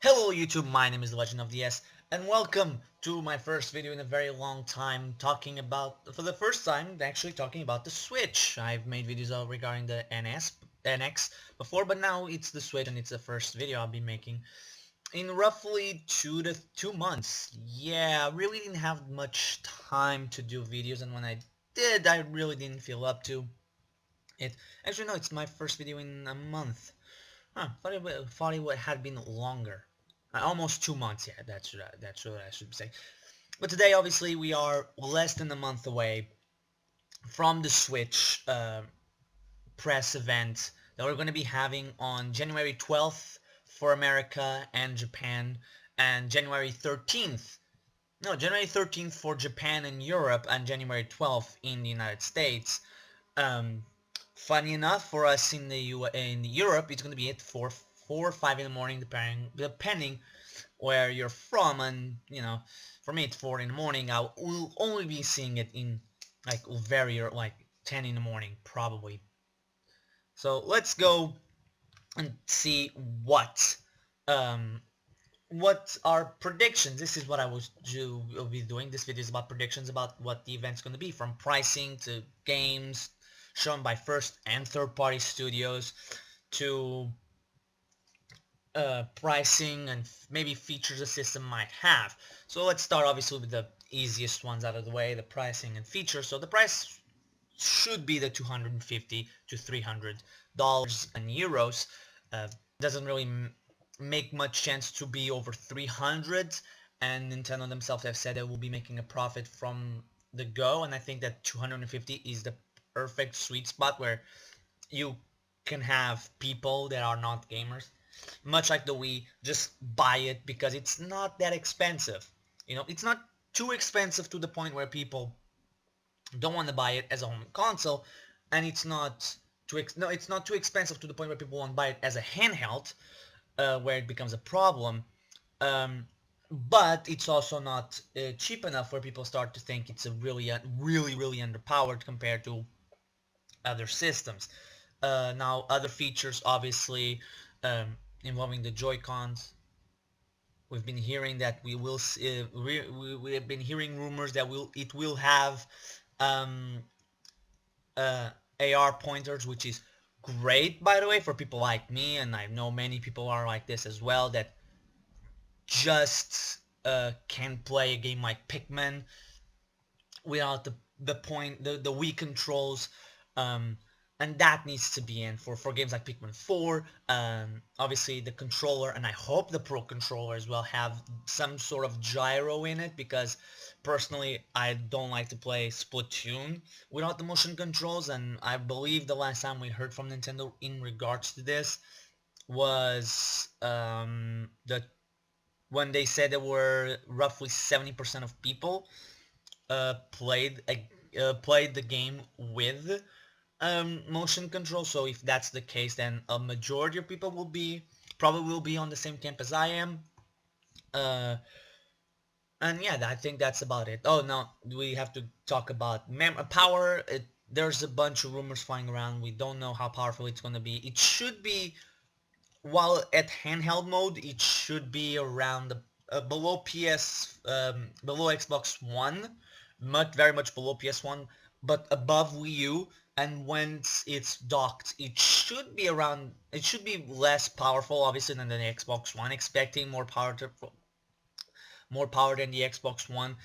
Hello YouTube, my name is The Legend of the S, and welcome to my first video in a very long time talking about, for the first time, actually talking about the Switch. I've made videos regarding the NX before, but now it's the Switch and it's the first video I'll be making in roughly 2 months. Yeah, I really didn't have much time to do videos, and when I did, I really didn't feel up to it. Actually, no, it's my first video in a month. Huh, thought it had been longer. Almost 2 months, yeah, that's what I should say. But today, obviously, we are less than a month away from the Switch press event that we're going to be having on January 12th for America and Japan, and January 13th. No, January 13th for Japan and Europe, and January 12th in the United States. Um, Funny enough, for us in Europe, it's going to be at 4 or 5 in the morning, depending where you're from. And for me, it's 4 in the morning. I will only be seeing it in like 10 in the morning, probably. So let's go and see um, what are predictions. This is what will be doing. This video is about predictions about what the event's going to be, from pricing to games shown by first and third party studios to pricing and maybe features the system might have. So let's start obviously with the easiest ones out of the way, the pricing and features. So the price should be the 250 to $300 and euros. Doesn't really make much sense to be over 300, and Nintendo themselves have said they will be making a profit from the go, and I think that 250 is the perfect sweet spot where you can have people that are not gamers, much like the Wii, just buy it because it's not that expensive. It's not too expensive to the point where people don't want to buy it as a home console, and it's not it's not too expensive to the point where people won't buy it as a handheld, where it becomes a problem. Um, but it's also not cheap enough where people start to think it's a really underpowered compared to other systems. Now, other features, obviously, involving the Joy-Cons. We've been hearing that we have been hearing rumors that it will have um, AR pointers, which is great, by the way, for people like me, and I know many people are like this as well, that just can play a game like Pikmin without the Wii controls, um, and that needs to be in for games like Pikmin 4. Obviously, the controller, and I hope the Pro controller as well, have some sort of gyro in it, because personally I don't like to play Splatoon without the motion controls, and I believe the last time we heard from Nintendo in regards to this was when they said there were roughly 70% of people played the game with motion control. So if that's the case, then a majority of people will be on the same camp as I am. Uh, and yeah, I think that's about it. Oh no, we have to talk about power. There's a bunch of rumors flying around. We don't know how powerful it's going to be. It should be, while at handheld mode, it should be around the below below Xbox One, very much below PS1, but above Wii U. And once it's docked, it should be less powerful, obviously, than the Xbox One. Expecting more power than the Xbox One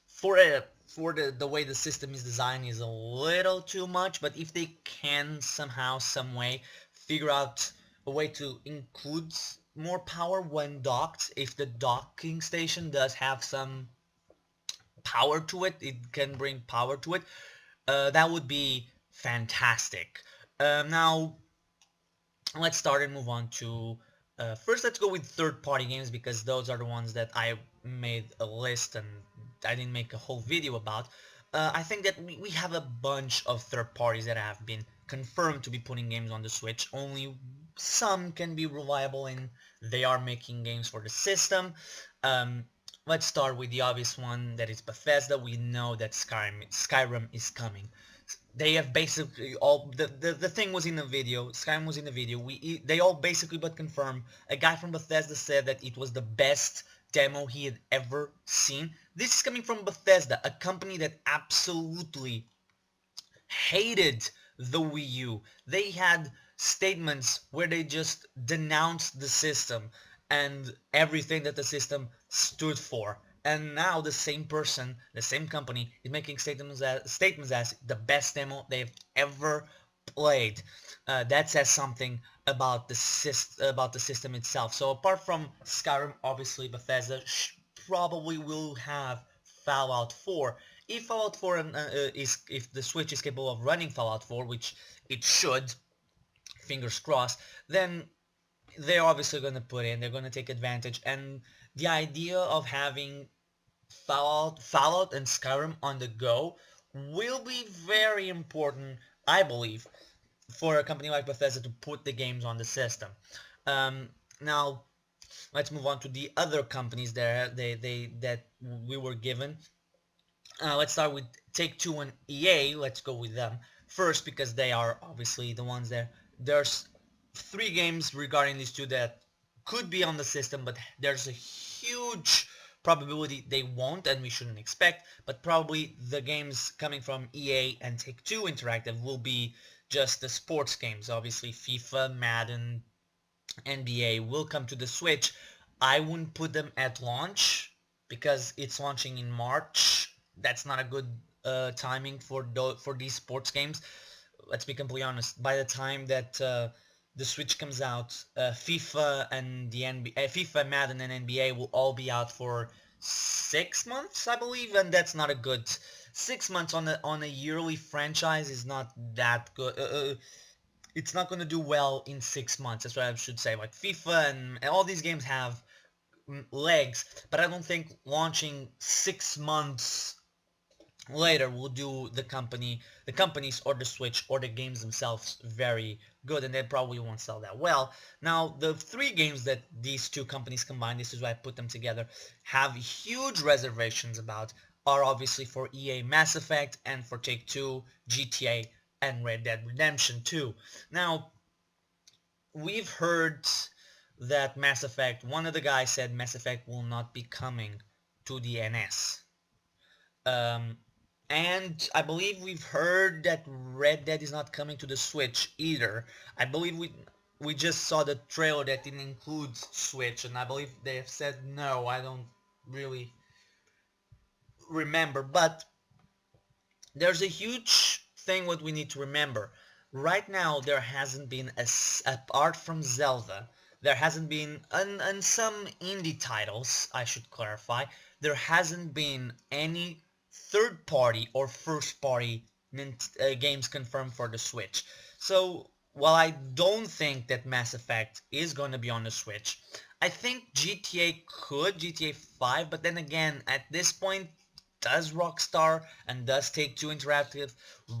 for the way the system is designed is a little too much. But if they can somehow, some way, figure out a way to include more power when docked, if the docking station does have some power to it, it can bring power to it, that would be fantastic. Now let's start and move on to first. Let's go with third-party games, because those are the ones that I made a list and I didn't make a whole video about. I think that we have a bunch of third parties that have been confirmed to be putting games on the Switch. Only some can be reliable, and they are making games for the system. Um, let's start with the obvious one, that is Bethesda. We know that Skyrim is coming. They have basically all the thing was in the video. Skyrim was in the video. They all basically but confirmed. A guy from Bethesda said that it was the best demo he had ever seen. This is coming from Bethesda, a company that absolutely hated the Wii U. They had statements where they just denounced the system and everything that the system stood for. And now the same person, the same company, is making statements as the best demo they've ever played. That says something about about the system itself. So apart from Skyrim, obviously Bethesda probably will have Fallout 4. If Fallout 4 if the Switch is capable of running Fallout 4, which it should, fingers crossed, then they're obviously going to they're going to take advantage. And the idea of having Fallout and Skyrim on the go will be very important, I believe, for a company like Bethesda to put the games on the system. Now, let's move on to the other companies that we were given. Let's start with Take-Two and EA. Let's go with them first because they are obviously the ones there. There's 3 games regarding these two that could be on the system, but there's a huge probability they won't, and we shouldn't expect. But probably the games coming from EA and Take-Two Interactive will be just the sports games. Obviously, FIFA, Madden, NBA will come to the Switch. I wouldn't put them at launch because it's launching in March. That's not a good timing for these sports games. Let's be completely honest. By the time that the Switch comes out, FIFA and the FIFA, Madden, and NBA will all be out for 6 months, I believe, and that's not a good 6 months on a yearly franchise is not that good. It's not going to do well in 6 months. That's what I should say. Like FIFA and all these games have legs, but I don't think launching 6 months later will do the companies or the Switch or the games themselves very good, and they probably won't sell that well. Now, the 3 games that these 2 companies combined, this is why I put them together, have huge reservations about are obviously for EA Mass Effect and for Take-Two GTA and Red Dead Redemption 2. Now, we've heard that Mass Effect, one of the guys said Mass Effect will not be coming to the NS. And I believe we've heard that Red Dead is not coming to the Switch either. I believe we just saw the trailer that it includes Switch, and I believe they have said no. I don't really remember, but there's a huge thing what we need to remember. Right now, there hasn't been apart from Zelda, there hasn't been, and some indie titles, I should clarify, there hasn't been any third-party or first-party games confirmed for the Switch. So, while I don't think that Mass Effect is going to be on the Switch, I think GTA 5, but then again, at this point, does Rockstar and does Take-Two Interactive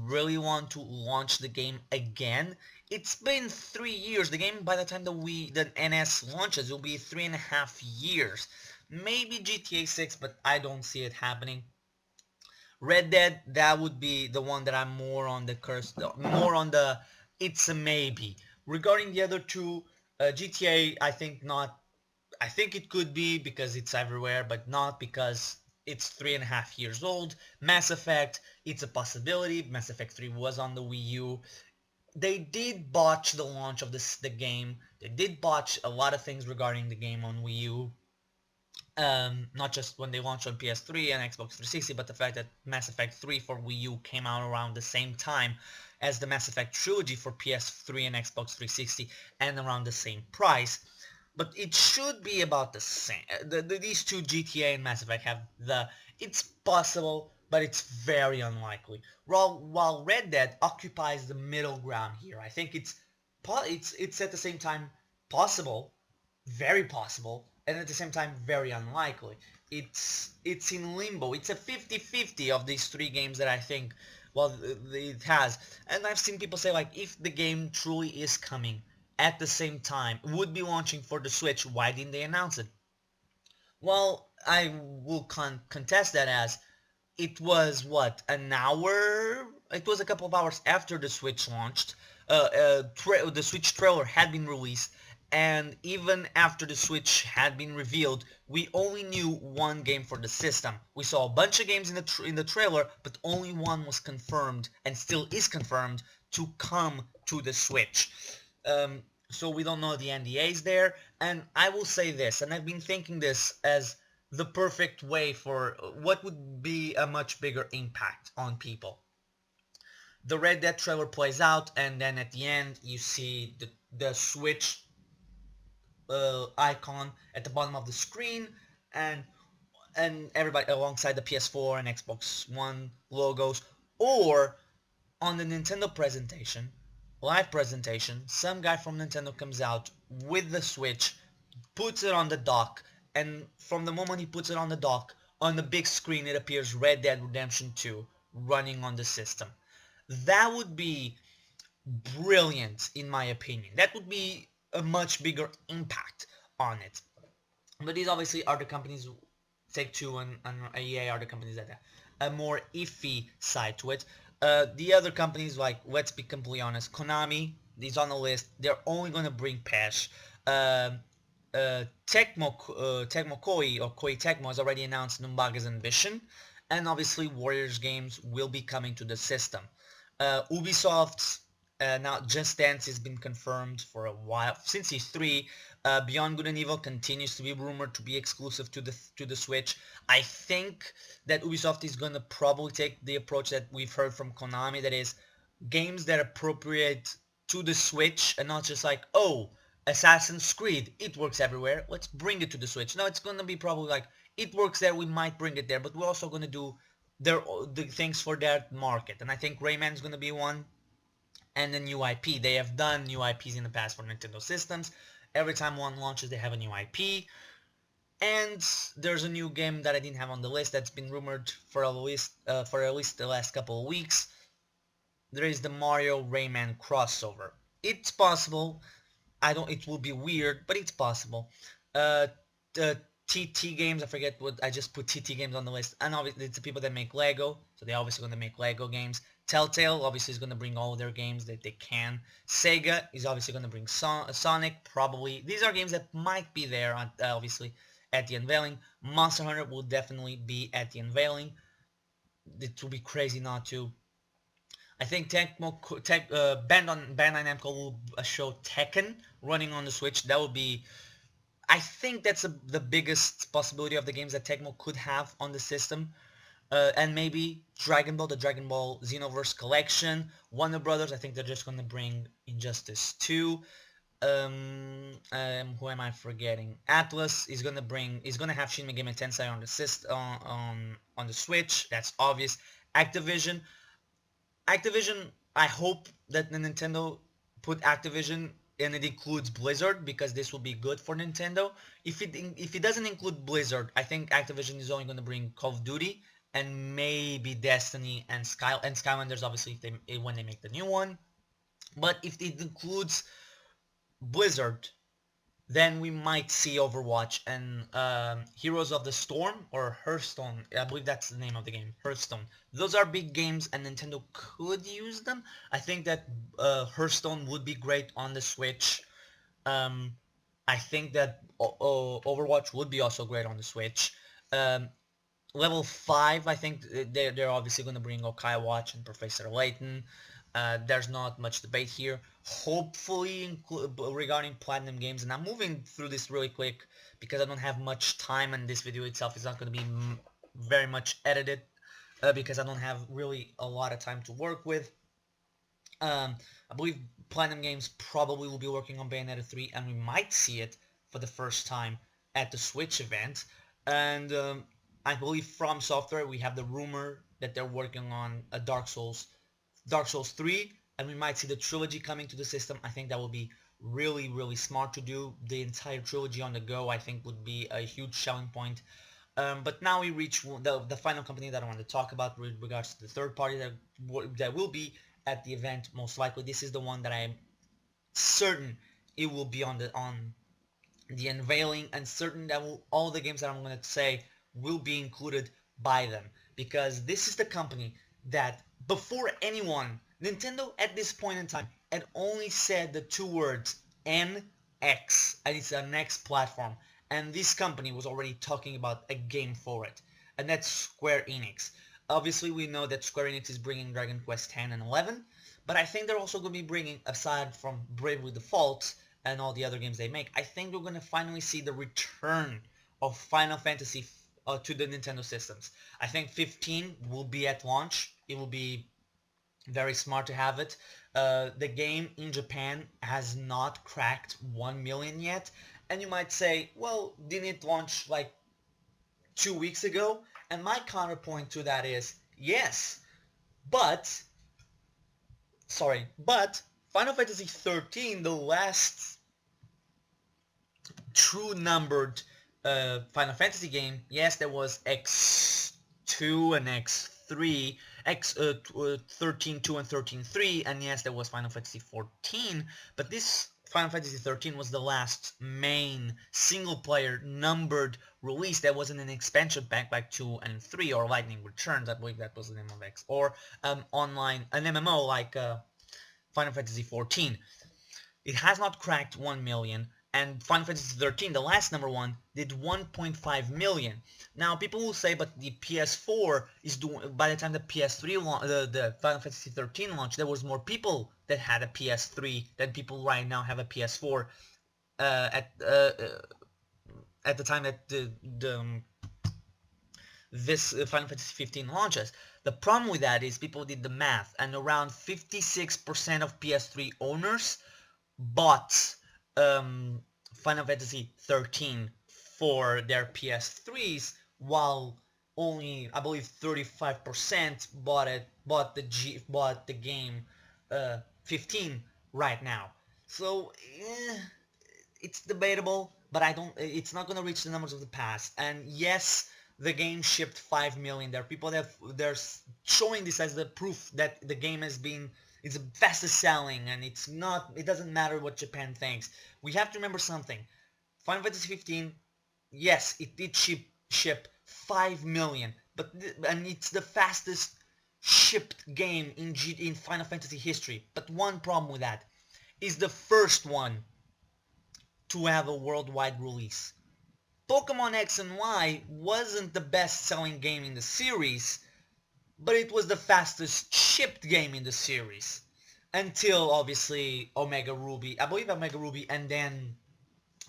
really want to launch the game again? It's been 3 years. The game, by the time the NS launches, will be 3.5 years. Maybe GTA 6, but I don't see it happening. Red Dead, that would be the one that I'm more on the it's a maybe. Regarding the other 2, GTA, I think not. I think it could be because it's everywhere, but not because it's 3.5 years old. Mass Effect, it's a possibility. Mass Effect 3 was on the Wii U. They did botch the launch of the game. They did botch a lot of things regarding the game on Wii U. Not just when they launched on PS3 and Xbox 360, but the fact that Mass Effect 3 for Wii U came out around the same time as the Mass Effect trilogy for PS3 and Xbox 360 and around the same price. But it should be about the same. These 2, GTA and Mass Effect, have it's possible, but it's very unlikely. While Red Dead occupies the middle ground here. I think it's at the same time possible, very possible, and at the same time very unlikely. It's in limbo. It's a 50-50 of these 3 games that I think, well, it has. And I've seen people say, like, if the game truly is coming at the same time, would be launching for the Switch, why didn't they announce it? Well, I will contest that as it was, what, an hour it was a couple of hours after the Switch launched. The Switch trailer had been released, and even after the Switch had been revealed, we only knew one game for the system. We saw a bunch of games in the trailer, but only one was confirmed, and still is confirmed, to come to the Switch. So we don't know the NDAs there, and I will say this, and I've been thinking this as the perfect way for what would be a much bigger impact on people. The Red Dead trailer plays out, and then at the end you see the Switch icon at the bottom of the screen, and everybody alongside the PS4 and Xbox One logos, or on the Nintendo presentation, live presentation, some guy from Nintendo comes out with the Switch, puts it on the dock, and from the moment he puts it on the dock, on the big screen it appears Red Dead Redemption 2 running on the system. That would be brilliant in my opinion. That would be a much bigger impact on it. But these obviously are the companies, Take-Two and EA are the companies that have a more iffy side to it. The other companies, like, let's be completely honest, Konami is on the list. They're only going to bring patch. Tecmo Koei, or Koei Tecmo, has already announced Numbaga's Ambition, and obviously Warriors games will be coming to the system. Ubisoft, now Just Dance has been confirmed for a while, since E3. Beyond Good and Evil continues to be rumored to be exclusive to the Switch. I think that Ubisoft is gonna probably take the approach that we've heard from Konami, that is, games that are appropriate to the Switch, and not just like, oh, Assassin's Creed, it works everywhere, let's bring it to the Switch. No, it's gonna be probably like, it works there, we might bring it there, but we're also gonna do the things for that market. And I think Rayman's gonna be one, and a new IP. They have done new IPs in the past for Nintendo systems. Every time one launches, they have a new IP. And there's a new game that I didn't have on the list that's been rumored for at least the last couple of weeks. There is the Mario Rayman crossover. It's possible. It will be weird, but it's possible. The TT Games, I forget what, I just put TT Games on the list, and obviously it's the people that make Lego, so they're obviously going to make Lego games. Telltale obviously is going to bring all their games that they can. Sega is obviously going to bring Sonic, probably. These are games that might be there, obviously, at the unveiling. Monster Hunter will definitely be at the unveiling. It would be crazy not to. I think Bandai Namco will show Tekken running on the Switch. That would be, I think that's the biggest possibility of the games that Tecmo could have on the system. And maybe Dragon Ball, the Dragon Ball Xenoverse Collection. Warner Brothers, I think they're just going to bring Injustice 2. Who am I forgetting? Atlus is going to have Shin Megami Tensei on the on the Switch. That's obvious. Activision, I hope that the Nintendo put Activision and it includes Blizzard, because this will be good for Nintendo. If it doesn't include Blizzard, I think Activision is only going to bring Call of Duty and maybe Destiny and Skylanders, obviously, when they make the new one. But if it includes Blizzard, then we might see Overwatch and Heroes of the Storm, or Hearthstone. I believe that's the name of the game, Hearthstone. Those are big games, and Nintendo could use them. I think that Hearthstone would be great on the Switch. I think that Overwatch would be also great on the Switch. Level 5, I think they're obviously going to bring Okai Watch and Professor Layton. There's not much debate here. Hopefully, regarding Platinum Games, and I'm moving through this really quick because I don't have much time, and this video itself is not going to be very much edited because I don't have really a lot of time to work with. I believe Platinum Games probably will be working on Bayonetta 3, and we might see it for the first time at the Switch event. And I believe From Software, we have the rumor that they're working on a Dark Souls 3, and we might see the trilogy coming to the system. I think that would be really, really smart to do. The entire trilogy on the go, I think, would be a huge selling point. But now we reach the final company that I want to talk about with regards to the third party that will be at the event, most likely. This is the one that I'm certain it will be on the unveiling, and certain that all the games that I'm going to say will be included by them, because this is the company that before anyone, Nintendo at this point in time had only said the two words NX, and it's a next platform, and this company was already talking about a game for it, and that's Square Enix. Obviously, we know that Square Enix is bringing Dragon Quest X and 11, but I think they're also going to be bringing, aside from Bravely Default and all the other games they make, I think we're going to finally see the return of Final Fantasy to the Nintendo systems. I think 15 will be at launch. It will be very smart to have it. The game in Japan has not cracked 1 million yet, and you might say, well, didn't it launch like 2 weeks ago? And my counterpoint to that is, yes, but, but Final Fantasy 13, the last true numbered Final Fantasy game, yes, there was X2 and X3, 13 2 and 13 3, and yes, there was Final Fantasy 14, but this Final Fantasy 13 was the last main single-player numbered release. That wasn't an expansion pack like 2 and 3 or Lightning Returns, I believe that was the name of X, or online, an MMO like Final Fantasy 14. It has not cracked 1 million, and Final Fantasy 13, the last number one, did 1.5 million. Now, people will say, but the PS4 is doing, by the time the PS3 the Final Fantasy 13 launched, there was more people that had a PS3 than people right now have a PS4 at the time that this Final Fantasy 15 launches. The problem with that is people did the math, and around 56% of PS3 owners bought Final Fantasy 13 for their PS3s, while only, I believe, 35% bought the game 15 right now. So it's debatable, but it's not gonna reach the numbers of the past. And yes, the game shipped 5 million. There are people that they're showing this as the proof that the game has been, it's the fastest selling, and it doesn't matter what Japan thinks. We have to remember something. Final Fantasy 15, yes, it did ship 5 million, and it's the fastest shipped game in Final Fantasy history. But one problem with that is the first one to have a worldwide release. Pokemon X and Y wasn't the best-selling game in the series, but it was the fastest shipped game in the series. Until, obviously, Omega Ruby. I believe Omega Ruby, and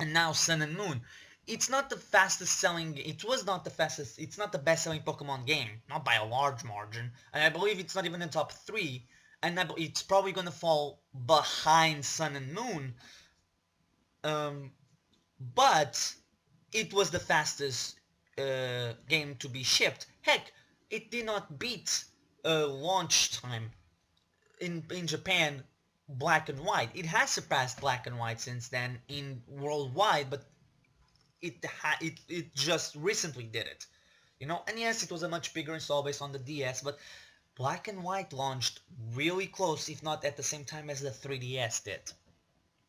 now Sun and Moon. It's not the fastest selling, it was not the fastest, it's not the best selling Pokemon game. Not by a large margin. And I believe it's not even in the top 3. And it's probably going to fall behind Sun and Moon. But it was the fastest game to be shipped. Heck, it did not beat launch time in Japan, Black and White. It has surpassed Black and White since then in worldwide, but it just recently did it. And yes, it was a much bigger install base on the DS, but Black and White launched really close, if not at the same time as the 3DS did.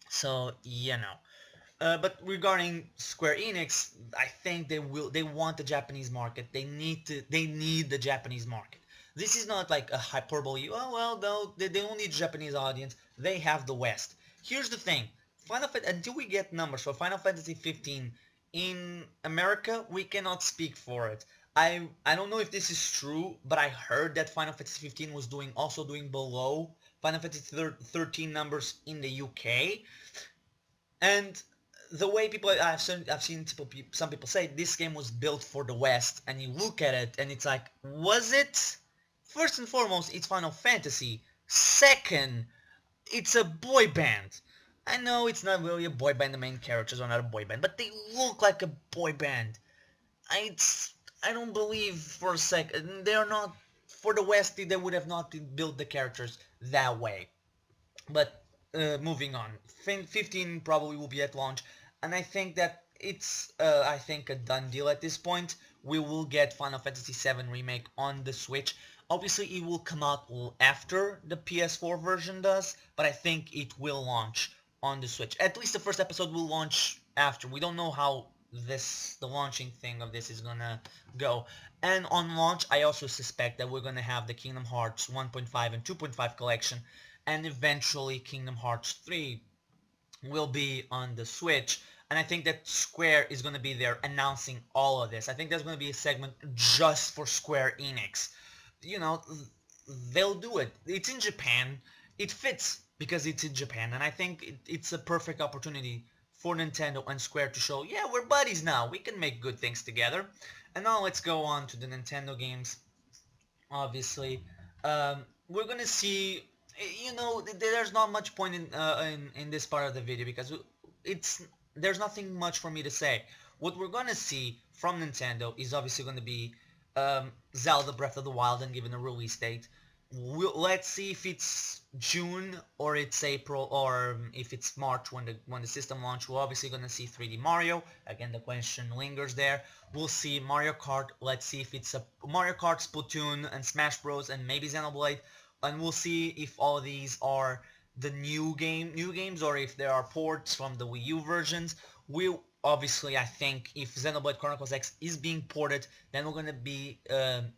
So, but regarding Square Enix, I think they want the Japanese market. They need the Japanese market. This is not like a hyperbole. Oh well, no, they don't need Japanese audience. They have the West. Here's the thing: until we get numbers for Final Fantasy 15 in America, we cannot speak for it. I don't know if this is true, but I heard that Final Fantasy 15 was also doing below Final Fantasy 13 numbers in the UK, and the way I've seen some people say this game was built for the West, and you look at it and it's like, was it? First and foremost, it's Final Fantasy. Second, it's a boy band. I know it's not really a boy band, the main characters are not a boy band, but they look like a boy band. I don't believe for a second, they're not, for the West, they would have not built the characters that way. But moving on, 15 probably will be at launch, and I think that it's a done deal at this point. We will get Final Fantasy VII Remake on the Switch. Obviously, it will come out after the PS4 version does, but I think it will launch on the Switch. At least the first episode will launch after. We don't know how the launching thing of this is gonna go. And on launch, I also suspect that we're gonna have the Kingdom Hearts 1.5 and 2.5 collection, and eventually Kingdom Hearts 3 will be on the Switch. And I think that Square is gonna be there announcing all of this. I think there's gonna be a segment just for Square Enix. You know, they'll do it. It's in Japan. It fits because it's in Japan, and I think it's a perfect opportunity for Nintendo and Square to show, yeah, we're buddies now. We can make good things together. And now let's go on to the Nintendo games. Obviously, we're gonna see. There's not much point in this part of the video because it's there's nothing much for me to say. What we're gonna see from Nintendo is obviously gonna be Zelda Breath of the Wild and given a release date. Let's see if it's June or it's April or if it's March when the system launch. We're obviously gonna see 3D Mario. Again, the question lingers there. We'll see Mario Kart. Let's see if it's a Mario Kart, Splatoon, and Smash Bros. And maybe Xenoblade. And we'll see if all these are the new games or if there are ports from the Wii U versions. We'll obviously, I think if Xenoblade Chronicles X is being ported, then we're gonna be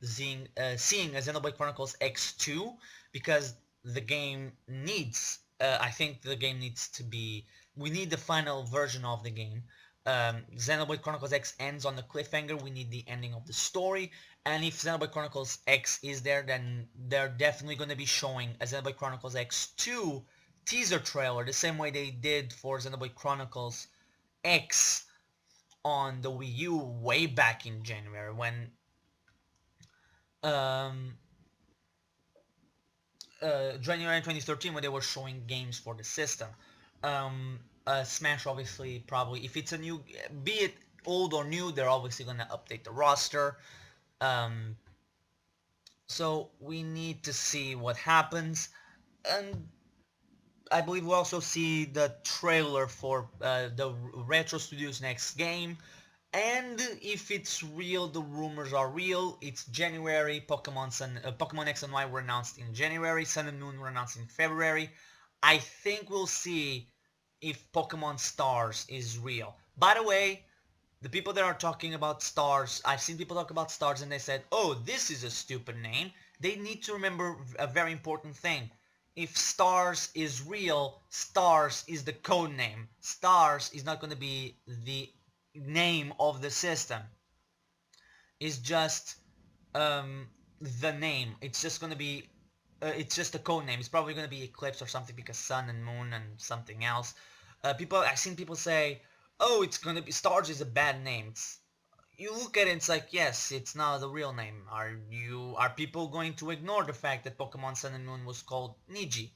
seeing a Xenoblade Chronicles X2 because the game needs. I think the game needs to be. We need the final version of the game. Xenoblade Chronicles X ends on the cliffhanger. We need the ending of the story. And if Xenoblade Chronicles X is there, then they're definitely going to be showing a Xenoblade Chronicles X2 teaser trailer, the same way they did for Xenoblade Chronicles X on the Wii U way back in January when um, January 2013 when they were showing games for the system. Smash obviously probably if it's a new, be it old or new, they're obviously gonna update the roster. Um, so we need to see what happens, and I believe we'll also see the trailer for the Retro Studios' next game. And if it's real, the rumors are real. It's January. Pokemon X and Y were announced in January. Sun and Moon were announced in February. I think we'll see if Pokemon Stars is real. By the way, the people that are talking about Stars, I've seen people talk about Stars and they said, oh, this is a stupid name. They need to remember a very important thing. If Stars is real, Stars is the code name. Stars is not going to be the name of the system. It's just the name. It's just going to be it's just a code name. It's probably going to be Eclipse or something because Sun and Moon and something else. I've seen people say, oh, it's going to be Stars is a bad name. You look at it, it's like, yes, it's not the real name. Are people going to ignore the fact that Pokemon Sun and Moon was called Niji?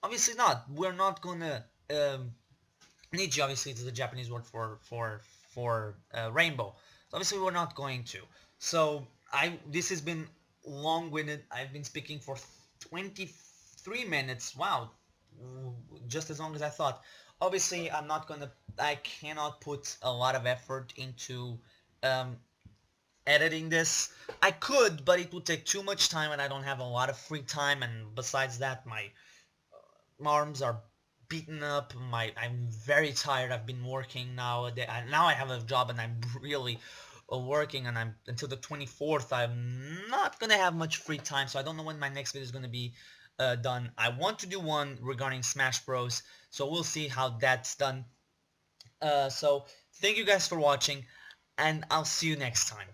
Obviously not. We're not gonna Niji obviously is the Japanese word for rainbow. So obviously we're not going to. So this has been long-winded. I've been speaking for 23 minutes. Wow, just as long as I thought. Obviously, I cannot put a lot of effort into um, editing this. I could, but it would take too much time, and I don't have a lot of free time. And besides that, my arms are beaten up. I'm very tired. I've been working now. Now I have a job, and I'm really working, and I'm until the 24th. I'm not gonna have much free time, so I don't know when my next video is gonna be done. I want to do one regarding Smash Bros. So we'll see how that's done. So thank you guys for watching, and I'll see you next time.